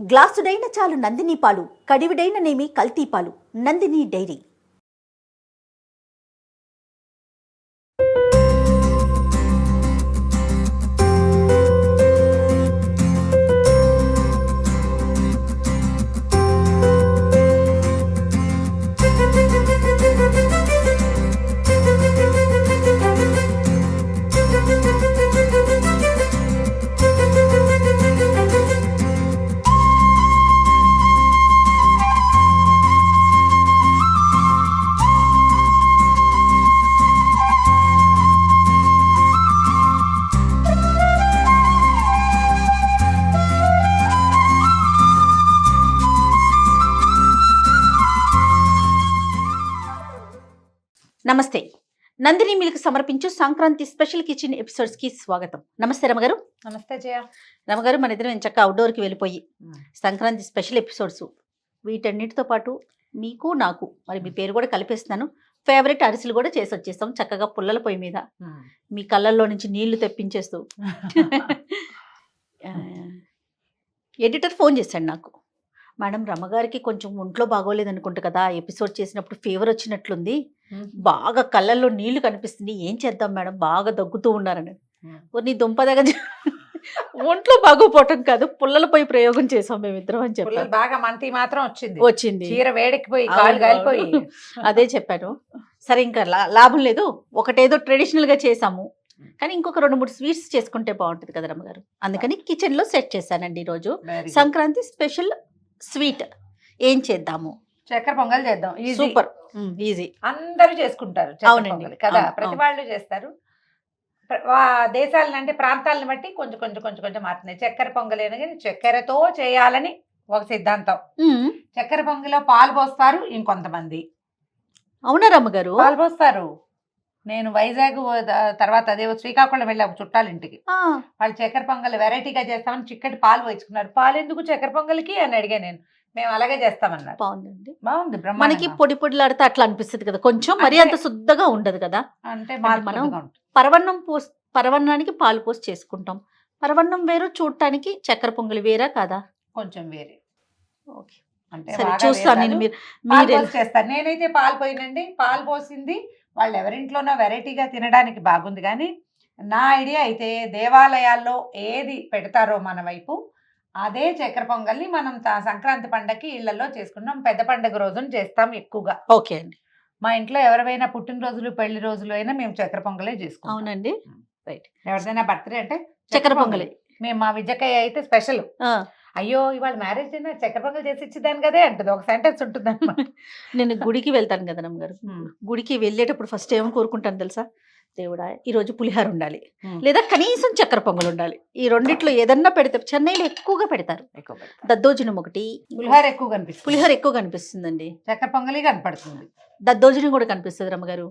గ్లాసుడైన చాలు నందిని పాలు, కడివిడైన నేమి కల్తీ పాలు. నందిని డైరీ. నమస్తే. నందిని మిల్క్ సమర్పించు సంక్రాంతి స్పెషల్ కిచెన్ ఎపిసోడ్స్ కి స్వాగతం. నమస్తే రమగారు. నమస్తే జయ. రమగారు, మన ఇద్దరం ఎంచక్క అవుట్డోర్కి వెళ్ళిపోయి సంక్రాంతి స్పెషల్ ఎపిసోడ్స్ వీటన్నిటితో పాటు మీకు నాకు మరి మీ పేరు కూడా కలిపేస్తున్నాను, ఫేవరెట్ అరిసెలు కూడా చేసి వచ్చేస్తాం చక్కగా పుల్లల పొయ్యి మీద మీ కళ్ళల్లో నుంచి నీళ్లు తెప్పించేస్తూ. ఎడిటర్ ఫోన్ చేశాడు నాకు, మేడం రమగారికి కొంచెం ఒంట్లో బాగోలేదు అనుకుంటా కదా, ఎపిసోడ్ చేసినప్పుడు ఫీవర్ వచ్చినట్లుంది, బాగా కళ్ళల్లో నీళ్లు కనిపిస్తుంది, ఏం చేద్దాం మేడం, బాగా దగ్గుతూ ఉన్నారని. నీ దుంప దగ్గర ఒంట్లో బాగోపోవటం కాదు, పుల్లలపై ప్రయోగం చేసాం మేమిద్దరం అని చెప్పి. బాగా మంటి మాత్రం వచ్చింది చీర వేడెక్కిపోయి కాళ్ళు కాలిపోయి. అదే చెప్పాను. సరే ఇంకా లాభం లేదు, ఒకటేదో ట్రెడిషనల్ గా చేసాము కానీ ఇంకొక 2-3 స్వీట్స్ చేసుకుంటే బాగుంటుంది కదా రమ్మగారు, అందుకని కిచెన్ లో సెట్ చేశానండి ఈరోజు సంక్రాంతి స్పెషల్ స్వీట్. ఏం చేద్దాము? చక్కెర పొంగల్ చేద్దాం. సూపర్ ఈజీ, అందరూ చేసుకుంటారు కదా, ప్రతి వాళ్ళు చేస్తారు. దేశాలను అంటే ప్రాంతాలను బట్టి కొంచెం కొంచెం కొంచెం కొంచెం మారుతున్నాయి. చక్కెర పొంగలేను కానీ చక్కెరతో చేయాలని ఒక సిద్ధాంతం. చక్కెర పొంగలో పాలు పోస్తారు ఇంకొంతమంది. అవునా రమ్మగారు? పాలు పోస్తారు. నేను వైజాగ్ తర్వాత అదే శ్రీకాకుళం వెళ్ళాము చుట్టాలింటికి, వాళ్ళు చక్కెర పొంగల్ వెరైటీగా చేస్తామని చిక్కటి పాలు పోయించుకున్నారు. పాలు ఎందుకు చక్కెర పొంగల్కి అని అడిగా నేను. మేము అలాగే చేస్తామన్నారు. బాగుందండి, బాగుంది. మనకి పొడి పొడిలాడితే అట్లా అనిపిస్తుంది కదా, కొంచెం మరీ అంత శుద్ధగా ఉండదు కదా. అంటే మనం పరవన్నానికి పాలు పోసి చేసుకుంటాం, పరవన్నం వేరు, చూడటానికి చక్కెర పొంగలి వేరా కాదా? కొంచెం వేరే. ఓకే, అంటే చూస్తాను నేను. మీరు చేస్తారు, నేనైతే పాలు పోయినండి. పాలు పోసింది వాళ్ళు ఎవరింట్లోనో వెరైటీగా తినడానికి బాగుంది, కానీ నా ఐడియా అయితే దేవాలయాల్లో ఏది పెడతారో మన వైపు అదే చక్కెర పొంగల్ని మనం సంక్రాంతి పండగకి ఇళ్లలో చేసుకుంటాం. పెద్ద పండుగ రోజున చేస్తాం ఎక్కువగా. ఓకే అండి. మా ఇంట్లో ఎవరైనా పుట్టినరోజులు పెళ్లి రోజులు అయినా మేము చక్కెర పొంగలే చేసుకుంటాం. అవునండి, రైట్. ఎవరిదైనా బర్త్డే అంటే చక్కెర పొంగలి. మేము మా విజయకాయ అయితే స్పెషల్. అయ్యో ఇవాళ మ్యారేజ్ అయినా చక్కెర పొంగల్ చేసి ఇచ్చిదాను కదే అంటుంది, ఒక సెంటెన్స్ ఉంటుంది అన్నమాట. నేను గుడికి వెళ్తాను కదా నమ్మగారు, గుడికి వెళ్ళేటప్పుడు ఫస్ట్ ఏమో కోరుకుంటాను తెలుసా, దేవుడా ఈరోజు పులిహార ఉండాలి, లేదా కనీసం చక్కెర పొంగల్ ఉండాలి. ఈ రెండిట్లో ఏదన్నా పెడితే, చెన్నైలో ఎక్కువగా పెడతారు దద్దోజనం ఒకటి, పులిహార ఎక్కువ కనిపిస్తుందండి. చక్కెర పొంగలి కనపడుతుంది, దద్దోజనం కూడా కనిపిస్తుంది రమ్మగారు.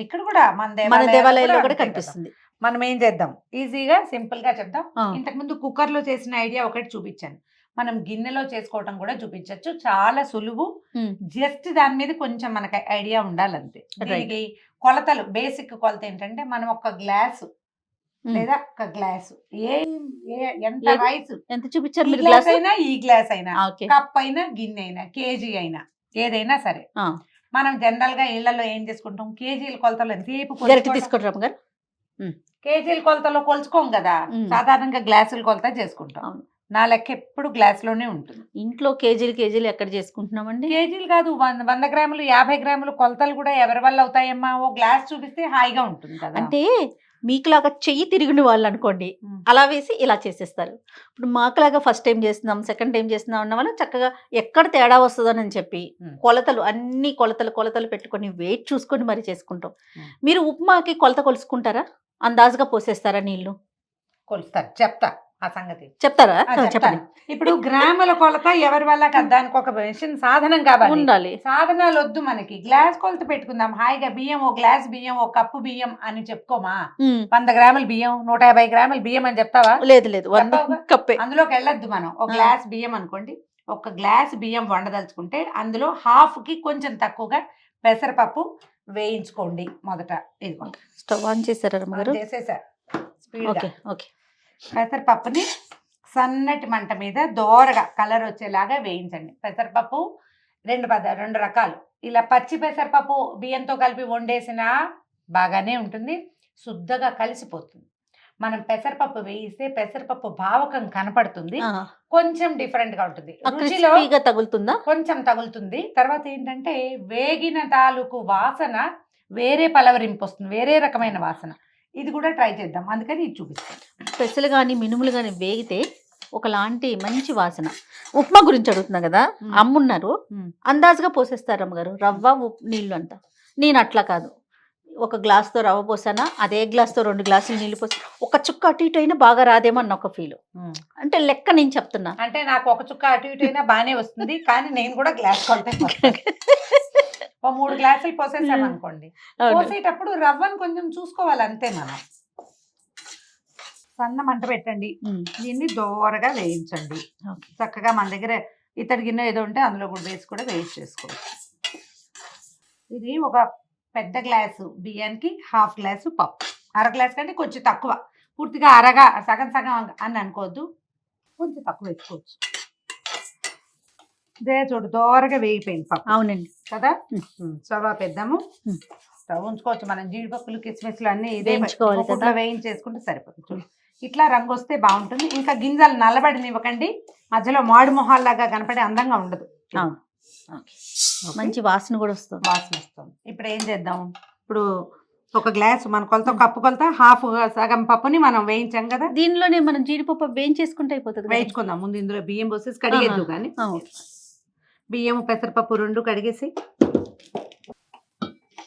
ఇక్కడ కూడా మన దేవాలయాల్లో కూడా కనిపిస్తుంది. మనం ఏం చేద్దాం, ఈజీగా సింపుల్ గా చెప్దాం. ఇంతకు ముందు కుక్కర్ లో చేసిన ఐడియా ఒకటి చూపించాను, మనం గిన్నెలో చేసుకోవటం కూడా చూపించవచ్చు. చాలా సులువు, జస్ట్ దాని మీద కొంచెం మనకి ఐడియా ఉండాలంతే. దీనికి కొలతలు, బేసిక్ కొలత ఏంటంటే మనం ఒక గ్లాసు లేదా ఒక గ్లాసు ఎంత రైస్ ఎంత చూపించారు, ఈ గ్లాస్ అయినా కప్ అయినా గిన్నె అయినా కేజీ అయినా ఏదైనా సరే, మనం జనరల్ గా ఇళ్లలో ఏం చేసుకుంటాం, కేజీల కొలతలు ఎంతసేపు తీసుకుంటాం, కేజీల కొలతలో కొలుచుకోం కదా, సాధారణంగా గ్లాసుల కొలత చేసుకుంటాం. నా లెక్క ఎప్పుడు గ్లాస్ లోనే ఉంటుంది. ఇంట్లో కేజీలు ఎక్కడ చేసుకుంటున్నామండి? కేజీలు కాదు, 100 గ్రాములు 50 గ్రాములు కొలతలు కూడా ఎవరి వల్ల అవుతాయమ్మా. ఓ గ్లాస్ చూపిస్తే హాయిగా ఉంటుంది కదా. అంటే మీకులాగా చెయ్యి తిరిగిన వాళ్ళు అనుకోండి, అలా వేసి ఇలా చేసేస్తారు. ఇప్పుడు మాకులాగా ఫస్ట్ టైం చేస్తున్నాం, సెకండ్ టైం చేస్తున్నాం అన్న వాళ్ళు చక్కగా ఎక్కడ తేడా వస్తుందని చెప్పి కొలతలు, అన్ని కొలతలు పెట్టుకొని వెయిట్ చూసుకొని మరి చేసుకుంటాం. మీరు ఉప్మాకి కొలత కొలుసుకుంటారా, అందాజుగా పోసేస్తారా నీళ్లు? కొలుస్తారు, చెప్తా ఆ సంగతి. చెప్తారా? చెప్పండి. ఇప్పుడు గ్రాముల కొలత ఎవరి వల్ల దానికి ఒక మెషిన్ సాధనం కావాలి, ఉండాలి. సాధనాలు వద్దు మనకి, గ్లాస్ కొలత పెట్టుకుందాం హాయిగా. బియ్యం ఓ గ్లాస్ బియ్యం, ఓ కప్పు బియ్యం అని చెప్పుకోమా. 100 గ్రాముల బియ్యం, 150 గ్రాముల బియ్యం అని చెప్తావా? లేదు, అందులోకి వెళ్ళొద్దు మనం. ఒక గ్లాస్ బియ్యం అనుకోండి, ఒక గ్లాస్ బియ్యం వండదలుచుకుంటే అందులో హాఫ్కి కొంచెం తక్కువగా పెసరపప్పు వేయించుకోండి మొదట. ఇదిగోండి, స్టవ్ ఆన్ చేశారా? చేసేసా స్పీడ్. ఓకే. పెసరపప్పుని సన్నటి మంట మీద దోరగా కలర్ వచ్చేలాగా వేయించండి. పెసరపప్పు రెండు రకాలు. ఇలా పచ్చి పెసరపప్పు బియ్యంతో కలిపి వండేసినా బాగానే ఉంటుంది, శుద్ధగా కలిసిపోతుంది. మనం పెసరపప్పు వేయిస్తే పెసరపప్పు భావకం కనపడుతుంది, కొంచెం డిఫరెంట్ గా ఉంటుంది, రుచిలో తగులుతుందా, కొంచెం తగులుతుంది. తర్వాత ఏంటంటే వేగిన తాలూకు వాసన వేరే పలవరింపు వస్తుంది, వేరే రకమైన వాసన. ఇది కూడా ట్రై చేద్దాం, అందుకని ఇది చూపిస్తాను. పెసలు కానీ మినుములు కానీ వేగితే ఒకలాంటి మంచి వాసన. ఉప్మా గురించి అడుగుతున్నా కదా, అమ్మున్నారు అందాజుగా పోసేస్తారు అమ్మగారు రవ్వ నీళ్ళు అంతా. నేను అట్లా కాదు, ఒక గ్లాస్తో రవ్వ పోసానా అదే గ్లాస్తో 2 గ్లాసులు నీళ్ళు పోసి ఒక చుక్క అటు ఇటు అయినా బాగా రాదేమో అన్న ఒక ఫీల్. అంటే లెక్క నేను చెప్తున్నా, అంటే నాకు ఒక చుక్క అటు ఇటు అయినా బాగానే వస్తుంది, కానీ నేను కూడా గ్లాస్ కొలత 3 గ్లాసులు పోసేసాం అనుకోండి, పోసేటప్పుడు రవ్వను కొంచెం చూసుకోవాలి అంతే. మనం సన్న మంట పెట్టండి, దీన్ని దోరగా వేయించండి. చక్కగా మన దగ్గర ఇతడి గిన్నె ఏదో ఉంటే అందులో కూడా వేసి కూడా వేయించేసుకోవచ్చు. ఇది ఒక పెద్ద గ్లాసు బియ్యానికి 1/2 గ్లాసు పప్పు, 1/2 గ్లాస్ కంటే కొంచెం తక్కువ, పూర్తిగా అరగా సగం సగం అని అనుకోవద్దు, కొంచెం తక్కువ వేసుకోవచ్చు. ఇదే చూడు దోరగా వేగిపోయింది పప్పు. అవునండి కదా. స్టవ్ పెద్దాము, స్టవ్ ఉంచుకోవచ్చు. మనం జీడిపప్పులు కిస్మిస్లు అన్నీ ఇదే వేయించేసుకుంటే సరిపోతుంది. చూడు ఇట్లా రంగు వస్తే బాగుంటుంది. ఇంకా గింజలు నల్లబడినివ్వకండి, మధ్యలో మాడు మొహాల్లాగా కనపడే అందంగా ఉండదు. మంచి వాసన కూడా వస్తుంది. ఇప్పుడు ఏం చేద్దాం, ఇప్పుడు ఒక గ్లాస్ మన కొలత కప్పు కొలత సగం పప్పుని మనం వేయించాం కదా, దీనిలోనే మనం జీడిపప్పు వేయించేసుకుంటే అయిపోతుంది. వేయించుకుందాం. ముందు ఇందులో బియ్యం పోసేసి కడిగేద్దు, కానీ బియ్యం పెసరపప్పు 2 కడిగేసి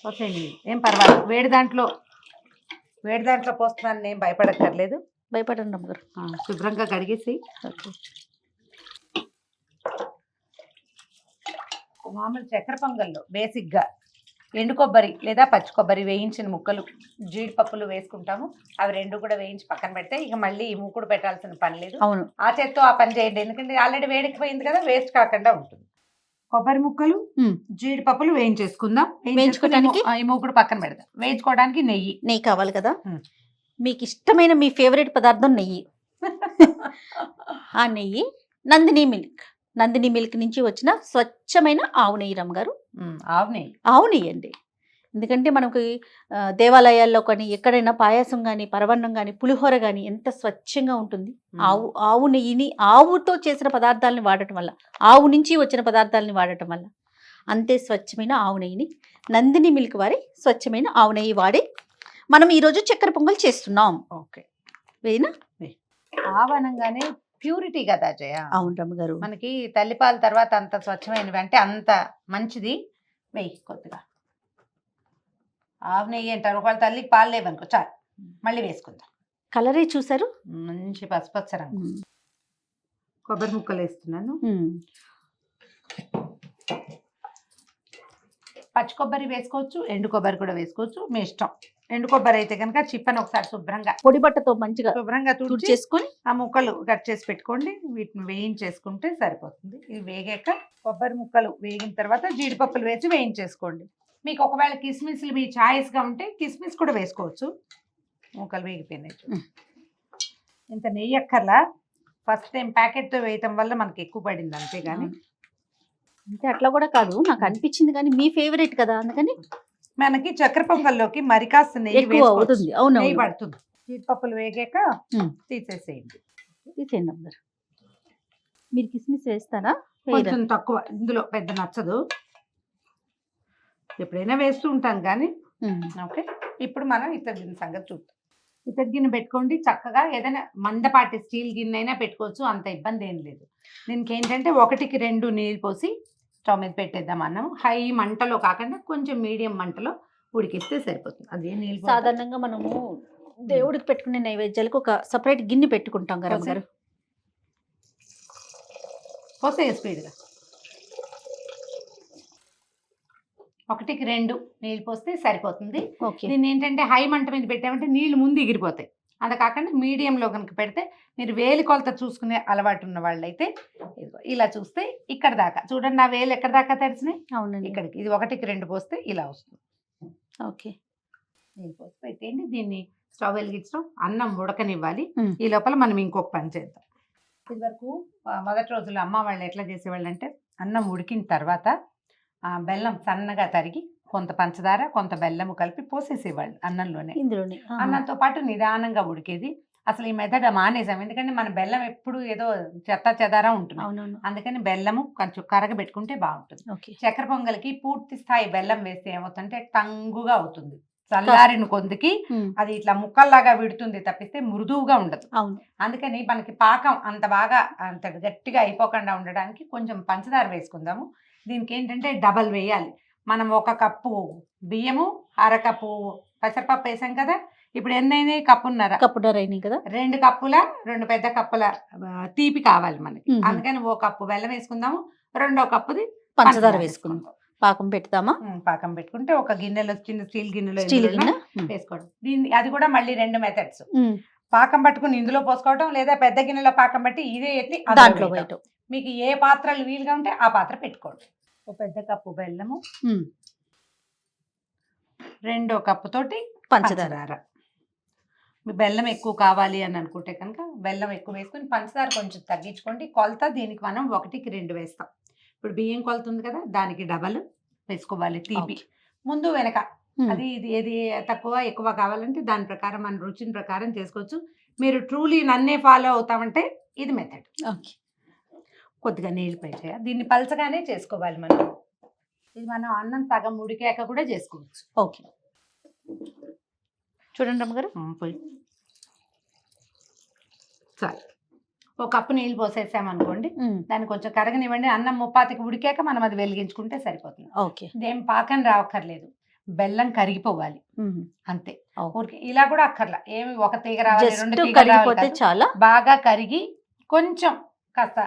పోసేయండి, ఏం పర్వాలేదు. వేడి దాంట్లో పోస్తున్నాను, నేను భయపడక్కర్లేదు. భయపడండి అమ్మగారు. శుభ్రంగా కడిగేసి మామూలు చక్కెర పొంగల్లో బేసిక్గా ఎండు కొబ్బరి లేదా పచ్చి కొబ్బరి వేయించిన ముక్కలు జీడిపప్పులు వేసుకుంటాము. అవి 2 కూడా వేయించి పక్కన పెడితే ఇక మళ్ళీ ఈ మూకుడు పెట్టాల్సిన పని లేదు. అవును, ఆ చేత్తో ఆ పని చేయండి, ఎందుకంటే ఆల్రెడీ వేడికిపోయింది కదా, వేస్ట్ కాకుండా ఉంటుంది. కొబ్బరి ముక్కలు జీడిపప్పులు వేయించేసుకుందాం. వేయించుకోవడానికి ఈ మూకుడు పక్కన పెడదాం. వేయించుకోవడానికి నెయ్యి కావాలి కదా, మీకు ఇష్టమైన మీ ఫేవరెట్ పదార్థం నెయ్యి. ఆ నెయ్యి నందిని మిల్క్ నుంచి వచ్చిన స్వచ్ఛమైన ఆవు నెయ్యి రమ్మగారు. ఆవు నెయ్యి అండి, ఎందుకంటే మనకి దేవాలయాల్లో కానీ ఎక్కడైనా పాయసం కానీ పరవన్నం కానీ పులిహోర కానీ ఎంత స్వచ్ఛంగా ఉంటుంది. ఆవు నెయ్యిని ఆవుతో చేసిన పదార్థాలని వాడటం వల్ల, ఆవు నుంచి వచ్చిన పదార్థాలని వాడటం వల్ల అంతే స్వచ్ఛమైన ఆవు నెయ్యిని నందిని మిల్క్ వారి స్వచ్ఛమైన ఆవు నెయ్యి వాడి మనం ఈరోజు చక్కెర పొంగల్ చేస్తున్నాం. ఓకే, వేనా ఆవనంగానే ప్యూరిటీ కదా జయ. అవును రమ్మగారు, మనకి తల్లిపాల తర్వాత అంత స్వచ్ఛమైనవి అంటే అంత మంచిది. వెయ్యి కొద్దిగా ఆవు నెయ్యి అంటారు, ఒకవేళ తల్లికి పాలు లేవనుకో చాలు, మళ్ళీ వేసుకుందాం. కలరే చూసారు, మంచి పసుపచ్చ రంగు. కొబ్బరి ముక్కలు వేస్తున్నాను. పచ్చి కొబ్బరి వేసుకోవచ్చు, ఎండు కొబ్బరి కూడా వేసుకోవచ్చు, మీ ఇష్టం. ఎండు కొబ్బరి అయితే కనుక చిప్పని ఒకసారి శుభ్రంగా పొడి బట్టతో మంచిగా శుభ్రంగా చేసుకొని ఆ ముక్కలు కట్ చేసి పెట్టుకోండి. వీటిని వేయించేసుకుంటే సరిపోతుంది. ఇది వేగాక కొబ్బరి ముక్కలు వేగిన తర్వాత జీడిపప్పులు వేసి వేయించేసుకోండి. మీకు ఒకవేళ కిస్మిస్లు మీ ఛాయిస్గా ఉంటే కిస్మిస్ కూడా వేసుకోవచ్చు. ముక్కలు వేగిపోయినాయి. ఇంత నెయ్యి అక్కర్లా, ఫస్ట్ టైం ప్యాకెట్తో వేయటం వల్ల మనకి ఎక్కువ పడింది అంతేగాని. అంటే అట్లా కూడా కాదు, నాకు అనిపించింది, కానీ మీ ఫేవరెట్ కదా అందుకని. మనకి చక్కెర పొంగల్లోకి మరి కాస్త నెయ్యి అవుతుంది. అవును, నెయ్యి పడుతుంది. జీడిపప్పులు వేగాక తీసేసేయండి. తీసేయండి అమ్మగారు. మీరు కిస్మిస్ వేస్తారా? కొంచెం తక్కువ, ఇందులో పెద్ద నచ్చదు, ఎప్పుడైనా వేస్తూ ఉంటాం కానీ. ఓకే, ఇప్పుడు మనం ఇతర గిన్నె సంగతి చూద్దాం. ఇతర గిన్నె పెట్టుకోండి, చక్కగా ఏదైనా మందపాటి స్టీల్ గిన్నె అయినా పెట్టుకోవచ్చు, అంత ఇబ్బంది ఏం లేదు. దీనికి ఏంటంటే 1కి 2 నీళ్ళు పోసి స్టవ్ మీద పెట్టేద్దాం. అన్నం హై మంటలో కాకుండా కొంచెం మీడియం మంటలో ఉడికిస్తే సరిపోతుంది. అదే నీళ్ళు సాధారణంగా మనము దేవుడికి పెట్టుకునే నైవేద్యాలకు ఒక సపరేట్ గిన్నె పెట్టుకుంటాం కదా గారు. పోసే స్పీడ్గా 1కి 2 నీళ్ళు పోస్తే సరిపోతుంది. దీన్ని ఏంటంటే హై మంట మీద పెట్టామంటే నీళ్ళు ముందు ఎగిరిపోతాయి. అంత కాకుండా మీడియంలో కనుక పెడితే, మీరు వేలి కొలత చూసుకునే అలవాటు ఉన్న వాళ్ళైతే ఇలా చూస్తే ఇక్కడ దాకా చూడండి, నా వేలు ఎక్కడ దాకా తడిసినాయి. అవునండి, ఇక్కడికి ఇది 1కి 2 పోస్తే ఇలా వస్తుంది. ఓకే, నీళ్ళు పోసి పెట్టేయండి. దీన్ని స్టవ్ వెలిగించడం, అన్నం ఉడకనివ్వాలి. ఈ లోపల మనం ఇంకొక పని చేద్దాం. ఇది వరకు మొదటి రోజుల్లో అమ్మ వాళ్ళు ఎట్లా చేసేవాళ్ళు అంటే అన్నం ఉడికిన తర్వాత బెల్లం సన్నగా తరిగి కొంత పంచదార కొంత బెల్లము కలిపి పోసేసేవాళ్ళు అన్నంలోనే. ఇందులోనే అన్నంతో పాటు నిదానంగా ఉడికేది. అసలు ఈ మెథడ్ మానేసాం, ఎందుకంటే మన బెల్లం ఎప్పుడు ఏదో చెత్త చెదారా ఉంటుంది. అవునవును. అందుకని బెల్లము కొంచెం కరగబెట్టుకుంటే బాగుంటుంది. ఓకే. చక్కెర పొంగల్కి పూర్తి స్థాయి బెల్లం వేస్తే ఏమవుతుందంటే టంగుగా అవుతుంది. చల్లారిన కొందికి అది ఇట్లా ముక్కల్లాగా విడుతుంది తప్పిస్తే మృదువుగా ఉండదు. అవును. అందుకని మనకి పాకం అంత బాగా అంత గట్టిగా అయిపోకుండా ఉండడానికి కొంచెం పంచదార వేసుకుందాము. దీనికి ఏంటంటే డబల్ వేయాలి. మనం 1 కప్పు బియ్యము, 1/2 కప్పు పెసరపప్పు వేసాం కదా. ఇప్పుడు ఎన్నైనా కప్పున్నర అయినాయి కదా. 2 కప్పుల 2 పెద్ద కప్పుల తీపి కావాలి మనకి. అందుకని 1 కప్పు బెల్లం వేసుకుందాము, 2 కప్పుది పంచదార వేసుకుందాం. పాకం పెడతామా? పాకం పెట్టుకుంటే ఒక గిన్నెలో, చిన్న స్టీల్ గిన్నెలో వేసుకోవడం. దీన్ని అది కూడా మళ్ళీ 2 మెథడ్స్. పాకం పట్టుకుని ఇందులో పోసుకోవడం, లేదా పెద్ద గిన్నెలో పాకం పట్టి ఇదే ఎత్తి దాంట్లో వేయటం. మీకు ఏ పాత్రలు వీలుగా ఉంటే ఆ పాత్ర పెట్టుకోండి. ఒక పెద్ద కప్పు బెల్లము, 2 కప్పు తోటి పంచదార. మీ బెల్లం ఎక్కువ కావాలి అని అనుకుంటే కనుక బెల్లం ఎక్కువ వేసుకుని పంచదార కొంచెం తగ్గించుకోండి. కొలత దీనికి మనం 1కి 2 వేస్తాం. ఇప్పుడు బియ్యం కొలత ఉంది కదా, దానికి డబల్ వేసుకోవాలి తీపి. ముందు వెనక అది ఇది ఏది తక్కువ ఎక్కువ కావాలంటే దాని ప్రకారం మన రుచిని ప్రకారం చేసుకోవచ్చు. మీరు ట్రూలీ నన్నే ఫాలో అవుతామంటే ఇది మెథడ్. ఓకే. కొద్దిగా నీళ్ళు పైచేయ, దీన్ని పలచగానే చేసుకోవాలి మనం. ఇది మనం అన్నం సగం ఉడికాక కూడా చేసుకోవచ్చు. ఓకే, చూడండి అమ్మగారు. పోయి సరే, 1 కప్పు నీళ్ళు పోసేసామనుకోండి, దాన్ని కొంచెం కరగనివ్వండి. అన్నం ముప్పాతికి ఉడికాక మనం అది వెలిగించుకుంటే సరిపోతుంది. ఓకే. ఇదేం పాకం రావక్కర్లేదు, బెల్లం కరిగిపోవాలి అంతే. ఊరికి ఇలా కూడా అక్కర్లా, ఏమి 1 తీగ రావాలి 2 తీగ రావాలి, చాలా బాగా కరిగి కొంచెం కాస్త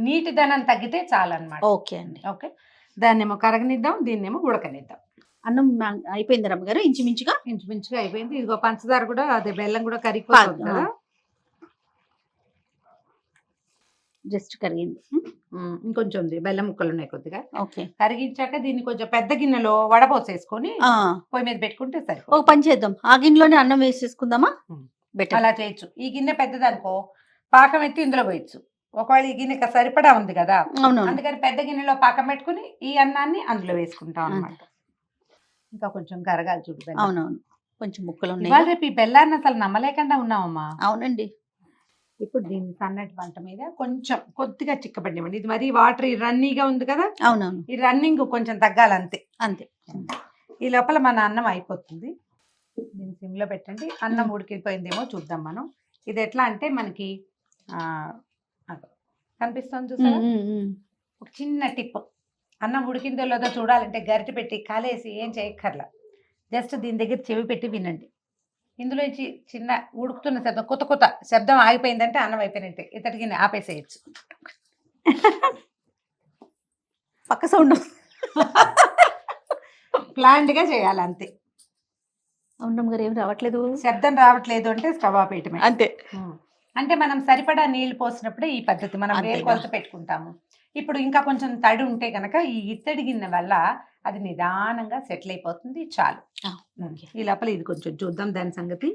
నీటిదనం తగ్గితే చాలన్నమాట. ఓకే అండి. ఓకే, దాన్నేమో కరగనిద్దాం, దీన్నేమో ఉడకనిద్దాం. అన్నం అయిపోయింది రమ్మగారు, ఇంచుమించుగా అయిపోయింది. ఇదిగో పంచదార కూడా, అదే బెల్లం కూడా కరిగిపోతుంది కదా, జస్ట్ కరిగింది. ఇంకొంచెం ఉంది, బెల్లం ముక్కలు ఉన్నాయి కొద్దిగా. ఓకే, కరిగించాక దీన్ని కొంచెం పెద్ద గిన్నెలో వడపోసేసుకొని పొయ్యి మీద పెట్టుకుంటే సరే. ఒక పని చేద్దాం, ఆ గిన్నెలోనే అన్నం వేసేసుకుందామా? అలా చేయొచ్చు. ఈ గిన్నె పెద్దదనుకో పాకం ఎత్తి ఇందులో పోయచ్చు. ఒకవేళ ఈ గిన్నె సరిపడా ఉంది కదా, అందుకని పెద్ద గిన్నెలో పాకం పెట్టుకుని ఈ అన్నాన్ని అందులో వేసుకుంటాం అన్నమాట. ఇంకా కొంచెం కరగాలి చూడు. అవునవును, కొంచెం ముక్కలు ఉన్నాయి. రేపు ఈ బెల్లాన్ని అసలు నమ్మలేకుండా ఉన్నామమ్మా. అవునండి. ఇప్పుడు దీన్ని సన్నటి వంట మీద కొంచెం కొద్దిగా చిక్కబడినివ్వండి. ఇది మరి వాటర్ రన్నీగా ఉంది కదా. అవునవును, ఈ రన్నింగ్ కొంచెం తగ్గాలి అంతే. అంతే. ఈ లోపల మన అన్నం అయిపోతుంది. దీన్ని సిమ్లో పెట్టండి. అన్నం ఉడికిపోయిందేమో చూద్దాం మనం. ఇది ఎట్లా అంటే మనకి కనిపిస్తుంది చూసారా, ఒక చిన్న టిప్. అన్నం ఉడికిందో లేదో చూడాలంటే గరిటె పెట్టి కాలేసి ఏం చేయక్కర్లా, జస్ట్ దీని దగ్గర చెవి పెట్టి వినండి. ఇందులో చిన్న ఉడుకుతున్న శబ్దం, కొత్త శబ్దం ఆగిపోయిందంటే అన్నం అయిపోయినట్టే. ఇతడికి ఆపేసేయచ్చు. పక్క సౌండ్ ప్లాంట్గా చేయాలి అంతే. అవునమ్మ గారు, ఏం రావట్లేదు, శబ్దం రావట్లేదు అంటే స్టవ్ ఆపేయటమే అంతే. అంటే మనం సరిపడా నీళ్లు పోసినప్పుడే ఈ పద్ధతి మనం వేరు కొలత పెట్టుకుంటాము. ఇప్పుడు ఇంకా కొంచెం తడి ఉంటే కనుక ఈ ఇత్తడి గిన్నె వల్ల అది నిదానంగా సెటిల్ అయిపోతుంది. చాలు. ఈ లోపల ఇది కొంచెం చూద్దాం దాని సంగతి.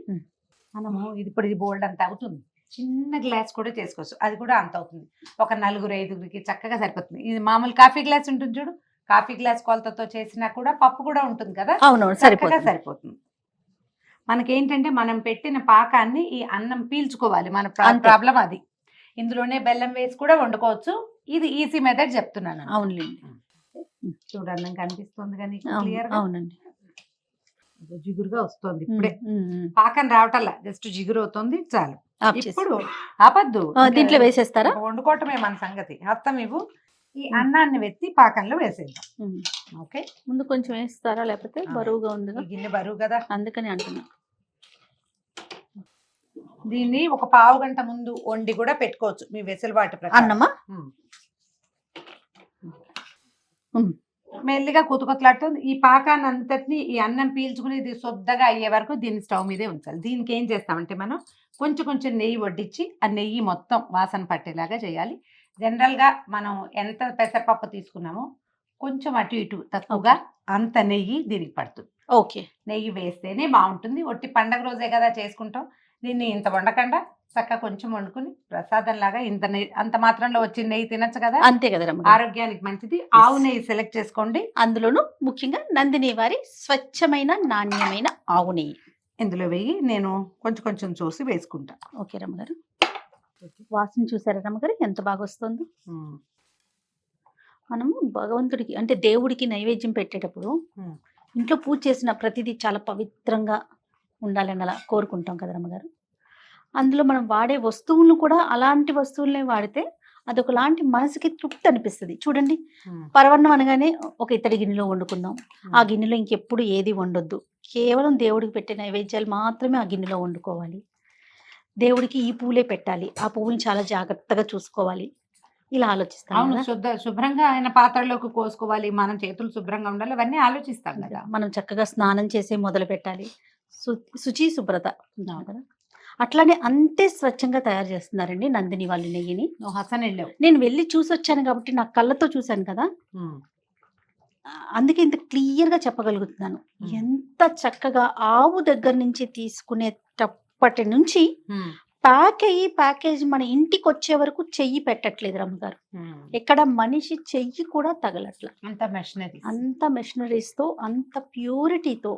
మనము ఇప్పుడు ఇది బోల్డ్ అంత అవుతుంది. చిన్న గ్లాస్ కూడా చేసుకోవచ్చు, అది కూడా అంత అవుతుంది. ఒక 4-5కి చక్కగా సరిపోతుంది. ఇది మామూలు కాఫీ గ్లాస్ ఉంటుంది చూడు, కాఫీ గ్లాస్ కొలతతో చేసినా కూడా పప్పు కూడా ఉంటుంది కదా, చక్కగా సరిపోతుంది. మనకేంటంటే మనం పెట్టిన పాకాన్ని ఈ అన్నం పీల్చుకోవాలి. మన ప్రాబ్లం అది. ఇందులోనే బెల్లం వేసి కూడా వండుకోవచ్చు. ఇది ఈజీ మెథడ్ చెప్తున్నాను. అవునండి. చూడు అన్నం కనిపిస్తుంది కానీ క్లియర్. అవునండి, జిగురుగా వస్తుంది. ఇప్పుడే పాకం రావటల్లా, జస్ట్ జిగురు అవుతుంది. చాలు. ఇప్పుడు ఆపద్దు, దీంట్లో వేసేస్తారా? వండుకోవటమే మన సంగతి. అర్థం ఇవ్వు. ఈ అన్నాన్ని వెత్తి పాకంలో వేసేద్దాం. ఓకే, ముందు కొంచెం వేస్తారా, లేకపోతే బరువుగా ఉంది? గిన్నె బరువు కదా, అందుకని అంటున్నా. దీన్ని ఒక పావు గంట ముందు వండి కూడా పెట్టుకోవచ్చు మీ వెసులుబాటు ప్రకారం. అన్నమా మెల్లిగా కుతుకుతలాడుతుంది. ఈ పాకాన్ని అంతటిని ఈ అన్నం పీల్చుకుని ఇది శుద్ధగా అయ్యే వరకు దీన్ని స్టవ్ మీదే ఉంచాలి. దీనికి ఏం చేస్తామంటే మనం కొంచెం నెయ్యి వడ్డించి ఆ నెయ్యి మొత్తం వాసన పట్టేలాగా చేయాలి. జనరల్గా మనం ఎంత పెసరపప్పు తీసుకున్నామో కొంచెం అటు ఇటు తక్కువగా అంత నెయ్యి దీనికి పడుతుంది. ఓకే, నెయ్యి వేస్తేనే బాగుంటుంది. ఒట్టి పండగ రోజే కదా చేసుకుంటాం, దీన్ని ఇంత వండకుండా చక్కగా కొంచెం వండుకుని ప్రసాదం లాగా ఇంత నెయ్యి అంత మాత్రంలో వచ్చి నెయ్యి తినచ్చు కదా, అంతే కదా రమ్మగారు. ఆరోగ్యానికి మంచిది. ఆవు నెయ్యి సెలెక్ట్ చేసుకోండి. అందులోనూ ముఖ్యంగా నందిని వారి స్వచ్ఛమైన నాణ్యమైన ఆవు నెయ్యి ఇందులో వేయి నేను కొంచెం కొంచెం చూసి వేసుకుంటా. ఓకే రమ్మగారు. వాసన చూసారా రమ్మగారు ఎంత బాగా వస్తుంది. మనము భగవంతుడికి అంటే దేవుడికి నైవేద్యం పెట్టేటప్పుడు ఉమ్. ఇంట్లో పూజ చేసిన ప్రతిదీ చాలా పవిత్రంగా ఉండాలని అలా కోరుకుంటాం కదా రమ్మగారు. అందులో మనం వాడే వస్తువులను కూడా అలాంటి వస్తువులనే వాడితే అదొకలాంటి మనసుకి తృప్తి అనిపిస్తుంది. చూడండి, పరవన్నం అనగానే ఒక ఇత్తడి గిన్నెలో వండుకుందాం, ఆ గిన్నెలో ఇంకెప్పుడు ఏది వండొద్దు, కేవలం దేవుడికి పెట్టే నైవేద్యాలు మాత్రమే ఆ గిన్నెలో వండుకోవాలి, దేవుడికి ఈ పూలే పెట్టాలి, ఆ పువ్వుని చాలా జాగ్రత్తగా చూసుకోవాలి, ఇలా ఆలోచిస్తాం అవును, కదా. శుభ్రంగా ఆయన పాత్రలోకి కోసుకోవాలి, మనం చేతులు శుభ్రంగా ఉండాలి, అవన్నీ ఆలోచిస్తాం కదా. మనం చక్కగా స్నానం చేసే మొదలు పెట్టాలి, శుచి శుభ్రత ఉంటాం కదా. అట్లానే అంతే స్వచ్ఛంగా తయారు చేస్తున్నారండి నందిని వాళ్ళ నెయ్యిని. నువ్వు హసన్ వెళ్ళావు. నేను వెళ్ళి చూసి వచ్చాను కాబట్టి నా కళ్ళతో చూశాను కదా, అందుకే ఇంత క్లియర్గా చెప్పగలుగుతున్నాను. ఎంత చక్కగా ఆవు దగ్గర నుంచి తీసుకునేటప్పటి నుంచి ప్యాకేజ్ మన ఇంటికి వచ్చే వరకు చెయ్యి పెట్టట్లేదు రమ్మగారు. ఎక్కడ మనిషి చెయ్యి కూడా తగలట్ల. అంత మెషినరీస్తో అంత ప్యూరిటీతో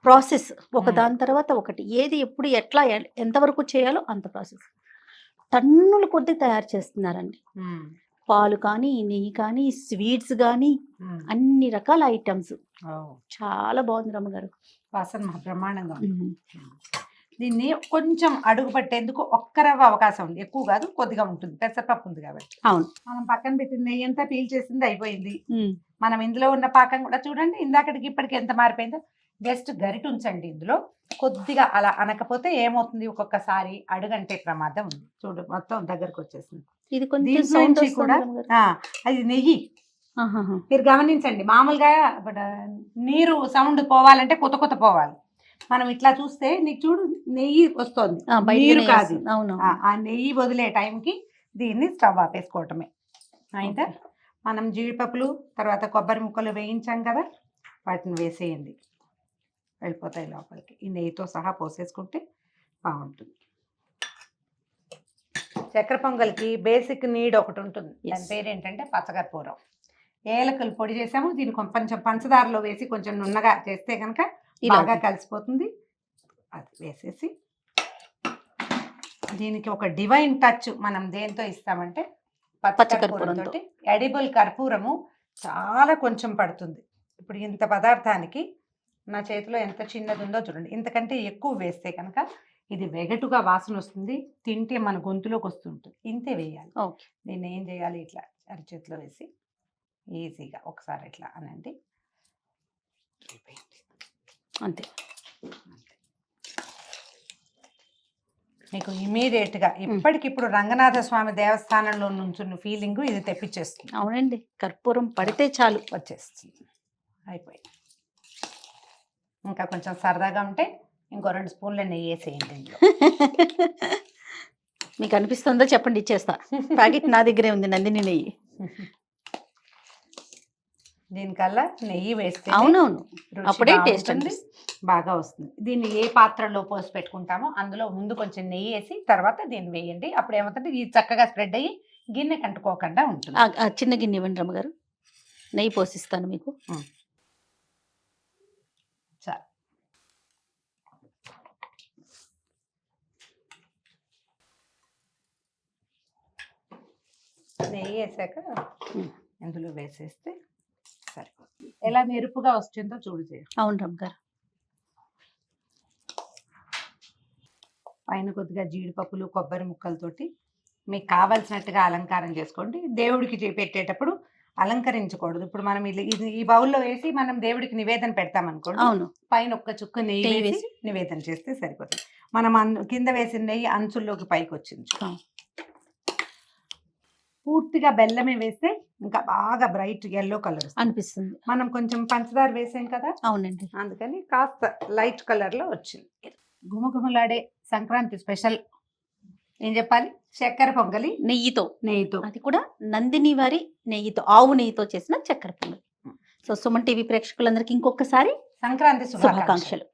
ప్రాసెస్ ఒక దాని తర్వాత ఒకటి, ఏది ఎప్పుడు ఎట్లా ఎంతవరకు చేయాలో అంత ప్రాసెస్ టన్నుల కొద్దీ తయారు చేస్తున్నారండి. పాలు కానీ, నెయ్యి కానీ, స్వీట్స్ కానీ, అన్ని రకాల ఐటమ్స్. చాలా బాగుంది రమ్మగారు. వాసన బ్రహ్మాండంగా ఉంది. దీన్ని కొంచెం అడుగు పట్టేందుకు ఒక్క రవ్వ అవకాశం ఉంది, ఎక్కువ కాదు, కొద్దిగా ఉంటుంది, పెసరపప్పు ఉంది కాబట్టి. అవును, మనం పక్కన పెట్టిన నెయ్యి అంతా పీల్ చేసింది అయిపోయింది. మనం ఇందులో ఉన్న పాకం కూడా చూడండి, ఇందాకటికి ఇప్పటికి ఎంత మారిపోయిందో. జస్ట్ గరిట ఉంచండి ఇందులో, కొద్దిగా అలా అనకపోతే ఏమవుతుంది, ఒక్కొక్కసారి అడుగంటే ప్రమాదం ఉంది. చూడు మొత్తం దగ్గరకు వచ్చేసింది. ఇది కొంచెం కూడా అది నెయ్యి మీరు గమనించండి. మామూలుగా నీరు సౌండ్ పోవాలంటే కొత్త కొత్త పోవాలి, మనం ఇట్లా చూస్తే నీకు చూడు నెయ్యి వస్తుంది, నీరు కాదు. ఆ నెయ్యి వదిలే టైంకి దీన్ని స్టవ్ ఆపేసుకోవటమే. అయితే మనం జీడిపప్పులు తర్వాత కొబ్బరి ముక్కలు వేయించాం కదా, వాటిని వేసేయండి, వెళ్ళిపోతాయి లోపలికి. ఈ నెయ్యితో సహా పోసేసుకుంటే బాగుంటుంది. చక్కెర పొంగల్కి బేసిక్ నీడ్ ఒకటి ఉంటుంది, దాని పేరు ఏంటంటే పచ్చకర్పూరం. ఏలకలు పొడి చేసాము, దీన్ని కొంచెం పంచదారలో వేసి కొంచెం నున్నగా చేస్తే కనుక బాగా కలిసిపోతుంది. అది వేసేసి దీనికి ఒక డివైన్ టచ్ మనం దేంతో ఇస్తామంటే పచ్చకర్పూరంతో. ఎడిబుల్ కర్పూరము చాలా కొంచెం పడుతుంది. ఇప్పుడు ఇంత పదార్థానికి నా చేతిలో ఎంత చిన్నది ఉందో చూడండి, ఇంతకంటే ఎక్కువ వేస్తే కనుక ఇది వెగటుగా వాసన వస్తుంది, తింటే మన గొంతులోకి వస్తుంటుంది. ఇంతే వేయాలి. దీన్ని ఏం చేయాలి, ఇట్లా అరిచేతిలో వేసి ఈజీగా ఒకసారి ఇట్లా అనండి, అంతే. మీకు ఇమీడియట్గా ఇప్పటికిప్పుడు రంగనాథ స్వామి దేవస్థానంలో నుంచున్న ఫీలింగ్ ఇది తెప్పించేస్తుంది. అవునండి, కర్పూరం పడితే చాలు వచ్చేస్తుంది, అయిపోయింది. ఇంకా కొంచెం సరదాగా ఉంటే ఇంకో 2 స్పూన్ల నెయ్యి వేసేయండి ఇందులో. మీకు అనిపిస్తుందో చెప్పండి, ఇచ్చేస్తా. ప్యాకెట్ నా దగ్గరే ఉంది, నందిని నెయ్యి. దీనికల్లా నెయ్యి వేస్తే అవునవును, అప్పుడే టేస్ట్ ఉంది, బాగా వస్తుంది. దీన్ని ఏ పాత్రలో పోసి పెట్టుకుంటామో అందులో ముందు కొంచెం నెయ్యి వేసి తర్వాత దీన్ని వేయండి. అప్పుడు ఏమవుతుంది, ఇది చక్కగా స్ప్రెడ్ అయ్యి గిన్నె కంటుకోకుండా ఉంటుంది. చిన్న గిన్నె ఇవ్వండి రమ్మగారు, నెయ్యి పోసిస్తాను మీకు. నెయ్యి వేసాక ఇందులో వేసేస్తే సరిపోతుంది. ఎలా మెరుపుగా వస్తుందో చూడు. అవును రమ్మగారు. పైన కొద్దిగా జీడిపప్పులు కొబ్బరి ముక్కలతోటి మీకు కావాల్సినట్టుగా అలంకారం చేసుకోండి. దేవుడికి పెట్టేటప్పుడు అలంకరించకూడదు. ఇప్పుడు మనం ఇది ఈ బౌల్లో వేసి మనం దేవుడికి నివేదన పెడతాం అనుకోండి, అవును, పైన ఒక్క చుక్క నెయ్యి వేసి నివేదన చేస్తే సరిపోతుంది. మనం కింద వేసిన నెయ్యి అంచుల్లోకి పైకి వచ్చింది. పూర్తిగా బెల్లమే వేస్తే ఇంకా బాగా బ్రైట్ ఎల్లో కలర్ అనిపిస్తుంది. మనం కొంచెం పంచదార వేసాం కదా, అవునండి, అందుకని కాస్త లైట్ కలర్ లో వచ్చింది. గుమగుమలాడే సంక్రాంతి స్పెషల్ ఏం చెప్పాలి, చక్కెర పొంగలి నెయ్యితో. అది కూడా నందిని వారి నెయ్యితో, ఆవు నెయ్యితో చేసిన చక్కెర పొంగలి. సో సుమన్ టీవీ ప్రేక్షకులందరికీ ఇంకొకసారి సంక్రాంతి శుభాకాంక్షలు.